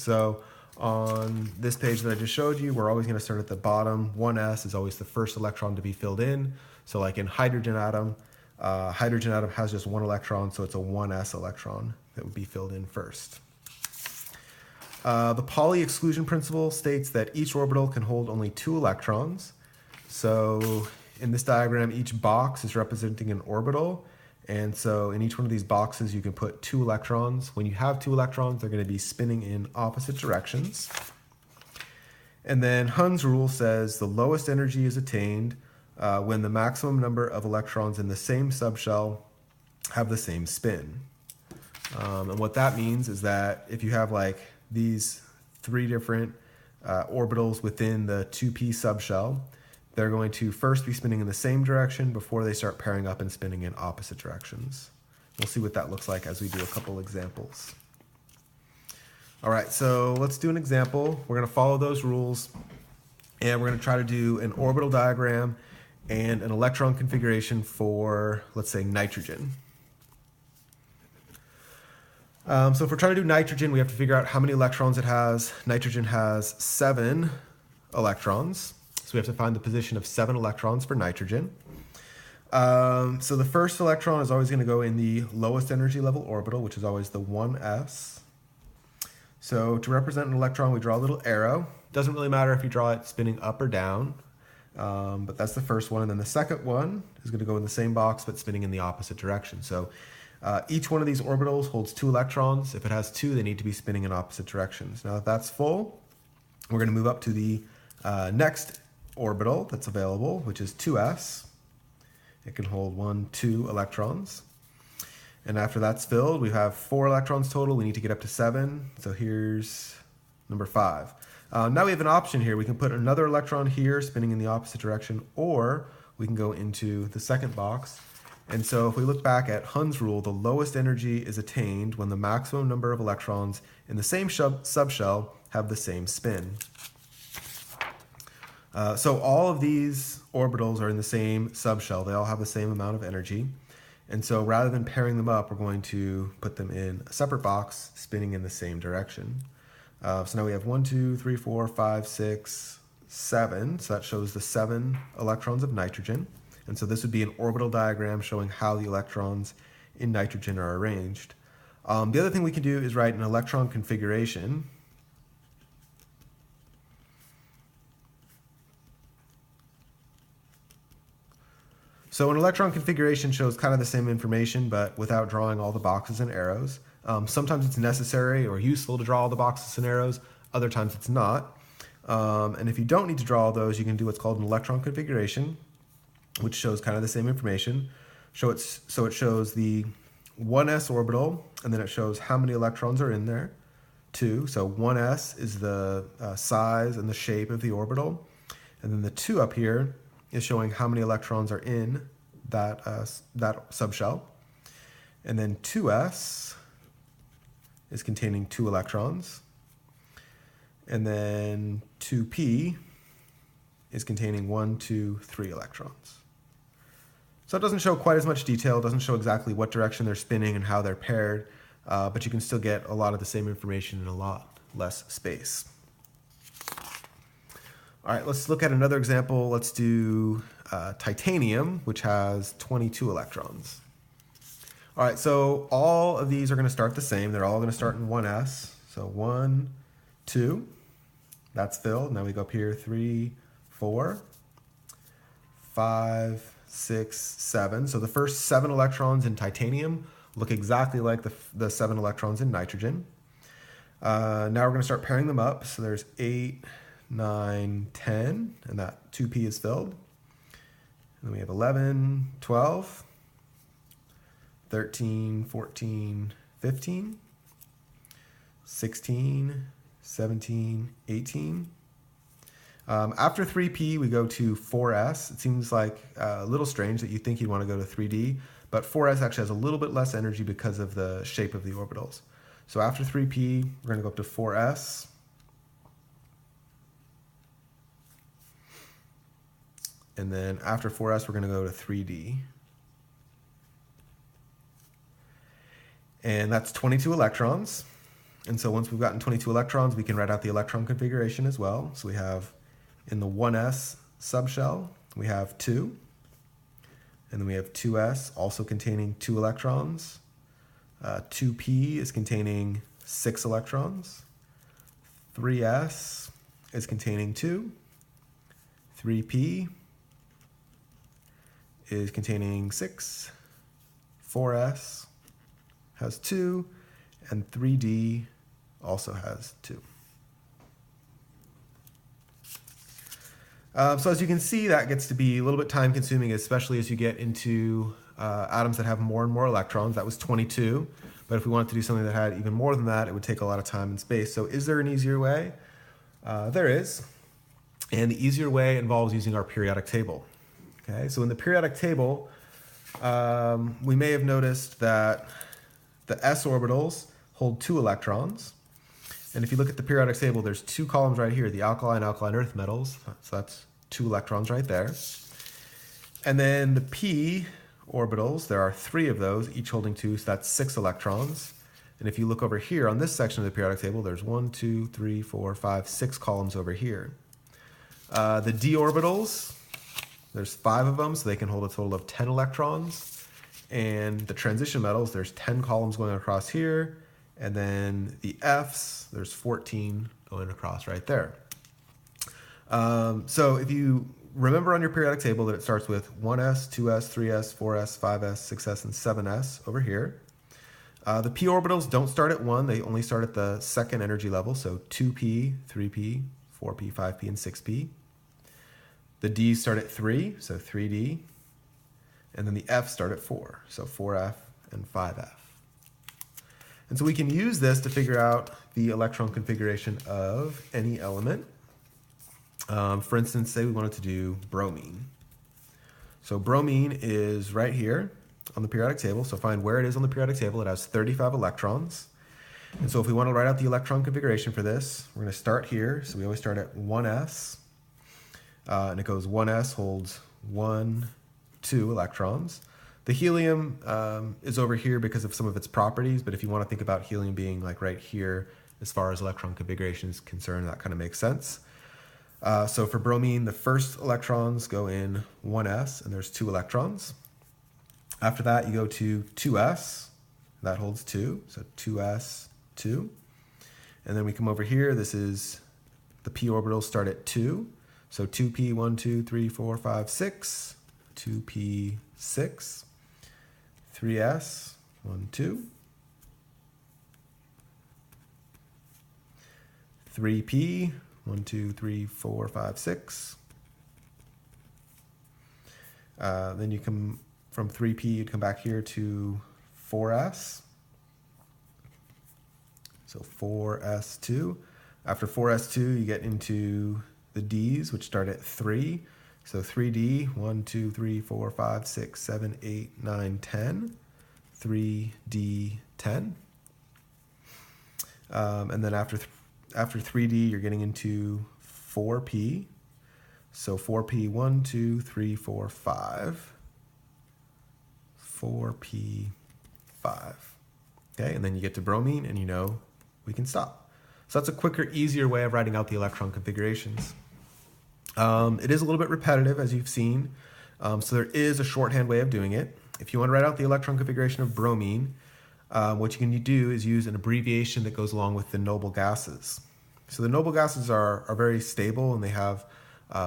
So on this page that I just showed you, we're always going to start at the bottom. 1s is always the first electron to be filled in. So like in hydrogen atom has just one electron, so it's a 1s electron that would be filled in first. The Pauli exclusion principle states that each orbital can hold only 2 electrons. So in this diagram, each box is representing an orbital. And so in each one of these boxes, you can put 2 electrons. When you have 2 electrons, they're going to be spinning in opposite directions. And then Hund's rule says the lowest energy is attained when the maximum number of electrons in the same subshell have the same spin. And what that means is that if you have like these 3 different orbitals within the 2p subshell, they're going to first be spinning in the same direction before they start pairing up and spinning in opposite directions. We'll see what that looks like as we do a couple examples. All right, so let's do an example. We're going to follow those rules, and we're going to try to do an orbital diagram and an electron configuration for, let's say, nitrogen. So if we're trying to do nitrogen, we have to figure out how many electrons it has. Nitrogen has 7 electrons. So we have to find the position of 7 electrons for nitrogen. So the first electron is always going to go in the lowest energy level orbital, which is always the 1s. So to represent an electron, we draw a little arrow. Doesn't really matter if you draw it spinning up or down, but that's the first one. And then the second one is going to go in the same box, but spinning in the opposite direction. So each one of these orbitals holds 2 electrons. If it has 2, they need to be spinning in opposite directions. Now that that's full, we're going to move up to the next orbital that's available, which is 2s. It can hold 1, 2 electrons. And after that's filled, we have 4 electrons total. We need to get up to 7. So here's number 5. Now we have an option here. We can put another electron here spinning in the opposite direction, or we can go into the second box. And so if we look back at Hund's rule, the lowest energy is attained when the maximum number of electrons in the same subshell have the same spin. So all of these orbitals are in the same subshell. They all have the same amount of energy. And so rather than pairing them up, we're going to put them in a separate box spinning in the same direction. So now we have 1, 2, 3, 4, 5, 6, 7. So that shows the 7 electrons of nitrogen. And so this would be an orbital diagram showing how the electrons in nitrogen are arranged. The other thing we can do is write an electron configuration. So an electron configuration shows kind of the same information, but without drawing all the boxes and arrows. Sometimes it's necessary or useful to draw all the boxes and arrows. Other times it's not. And if you don't need to draw all those, you can do what's called an electron configuration, which shows kind of the same information. So it shows the 1s orbital, and then it shows how many electrons are in there. 2. So 1s is the size and the shape of the orbital. And then the 2 up here is showing how many electrons are in that subshell. And then 2s is containing 2 electrons. And then 2p is containing 1, 2, 3 electrons. So it doesn't show quite as much detail. It doesn't show exactly what direction they're spinning and how they're paired, but you can still get a lot of the same information in a lot less space. All right, let's look at another example. Let's do titanium, which has 22 electrons. All right, so all of these are going to start the same. They're all going to start in 1s. So 1, 2, that's filled. Now we go up here, 3, 4, 5, 6, 7. So the first 7 electrons in titanium look exactly like the 7 electrons in nitrogen. Now we're going to start pairing them up. So there's 8, 9, 10, and that 2p is filled. And then we have 11, 12, 13, 14, 15, 16, 17, 18. After 3p, we go to 4s. It seems like a little strange that you think you'd want to go to 3d, but 4s actually has a little bit less energy because of the shape of the orbitals. So after 3p, we're going to go up to 4s. And then after 4s, we're going to go to 3d. And that's 22 electrons. And so once we've gotten 22 electrons, we can write out the electron configuration as well. So we have in the 1s subshell, we have 2. And then we have 2s also containing 2 electrons. 2p is containing 6 electrons. 3s is containing 2. 3p is containing 6. 4s has 2. And 3d also has 2. So as you can see, that gets to be a little bit time consuming, especially as you get into atoms that have more and more electrons. That was 22. But if we wanted to do something that had even more than that, it would take a lot of time and space. So is there an easier way? There is. And the easier way involves using our periodic table. Okay, so in the periodic table, we may have noticed that the s orbitals hold 2 electrons. And if you look at the periodic table, there's 2 columns right here, the alkaline earth metals. So that's 2 electrons right there. And then the p orbitals, there are 3 of those, each holding 2, so that's 6 electrons. And if you look over here on this section of the periodic table, there's 1, 2, 3, 4, 5, 6 columns over here. The d orbitals, there's 5 of them, so they can hold a total of 10 electrons. And the transition metals, there's 10 columns going across here. And then the Fs, there's 14 going across right there. So if you remember on your periodic table that it starts with 1s, 2s, 3s, 4s, 5s, 6s, and 7s over here. The p orbitals don't start at 1, they only start at the second energy level, so 2p, 3p, 4p, 5p, and 6p. The d's start at 3, so 3d. And then the F's start at 4, so 4f and 5f. And so we can use this to figure out the electron configuration of any element. For instance, say we wanted to do bromine. So bromine is right here on the periodic table. So find where it is on the periodic table. It has 35 electrons. And so if we want to write out the electron configuration for this, we're going to start here. So we always start at 1s. And it goes 1s holds 1, 2 electrons. The helium is over here because of some of its properties, but if you want to think about helium being like right here as far as electron configuration is concerned, that kind of makes sense. So for bromine, the first electrons go in 1s, and there's 2 electrons. After that, you go to 2s, that holds 2, so 2s, 2. And then we come over here, this is the p orbitals start at 2, so 2p, 1, 2, 3, 4, 5, 6, 2p, 6. 3s, 1, 2. 3p, 1, 2, 3, 4, 5, 6. Then you come from 3p, you'd come back here to 4s. So 4s2. After 4s2, you get into the d's, which start at 3. So 3d, 1, 2, 3, 4, 5, 6, 7, 8, 9, 10. 3d, 10. And then after 3d, you're getting into 4p. So 4p, 1, 2, 3, 4, 5. 4p, 5. Okay, and then you get to bromine, and you know we can stop. So that's a quicker, easier way of writing out the electron configurations. It is a little bit repetitive, as you've seen, so there is a shorthand way of doing it. If you want to write out the electron configuration of bromine, what you can do is use an abbreviation that goes along with the noble gases. So the noble gases are very stable, and they have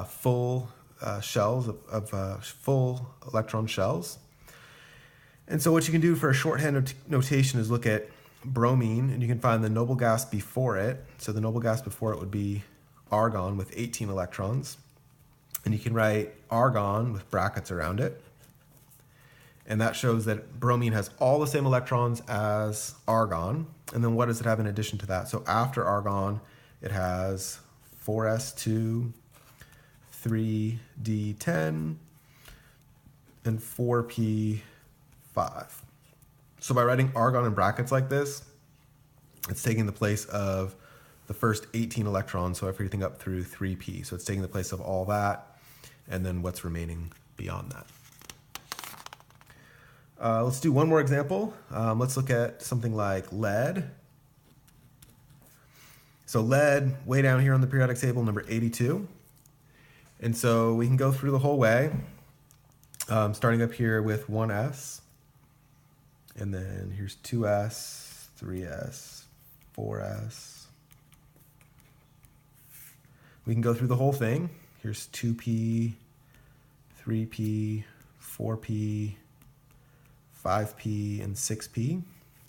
full shells of full electron shells. And so what you can do for a shorthand notation is look at bromine, and you can find the noble gas before it. So the noble gas before it would be argon with 18 electrons. And you can write argon with brackets around it. And that shows that bromine has all the same electrons as argon. And then what does it have in addition to that? So after argon, it has 4s2, 3d10, and 4p5. So by writing argon in brackets like this, it's taking the place of the first 18 electrons, so everything up through 3p. So it's taking the place of all that, and then what's remaining beyond that. Let's do one more example. Let's look at something like lead. So lead, way down here on the periodic table, number 82. And so we can go through the whole way, starting up here with 1s. And then here's 2s, 3s, 4s. We can go through the whole thing. Here's 2p, 3p, 4p, 5p, and 6p.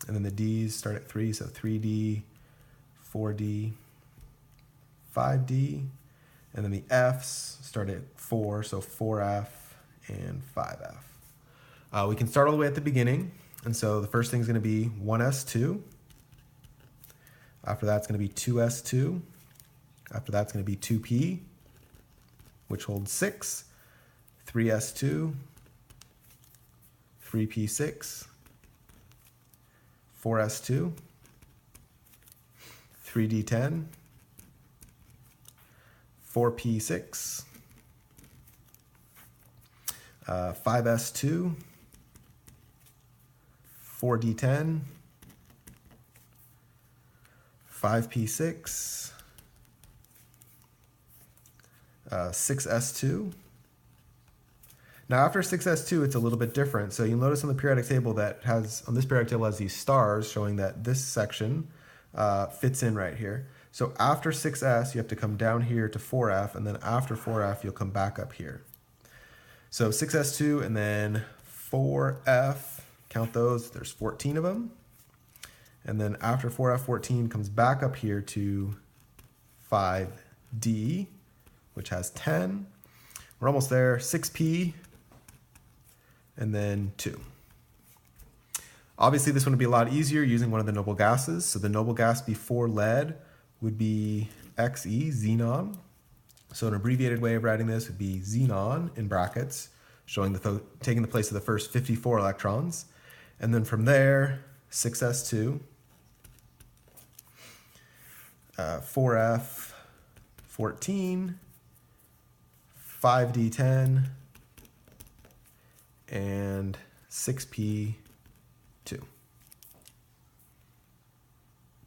And then the d's start at 3, so 3d, 4d, 5d. And then the f's start at 4, so 4f and 5f. We can start all the way at the beginning. And so the first thing is going to be 1s2. After that, it's going to be 2s2. After that, it's going to be 2p, which holds 6, 3s2, 3p6, 4s2, 3d10, 4p6, 5s2, 4d10, 5p6, 6s2. Now after 6s2, it's a little bit different. So you'll notice on the periodic table that on this periodic table has these stars showing that this section fits in right here. So after 6s, you have to come down here to 4f, and then after 4f, you'll come back up here. So 6s2 and then 4f, count those, there's 14 of them. And then after 4f14 comes back up here to 5d, which has 10. We're almost there, 6p, and then 2. Obviously, this one would be a lot easier using one of the noble gases. So the noble gas before lead would be Xe, xenon. So an abbreviated way of writing this would be xenon in brackets, showing taking the place of the first 54 electrons. And then from there, 6s2, 4f, 14, 5d10, and 6p2.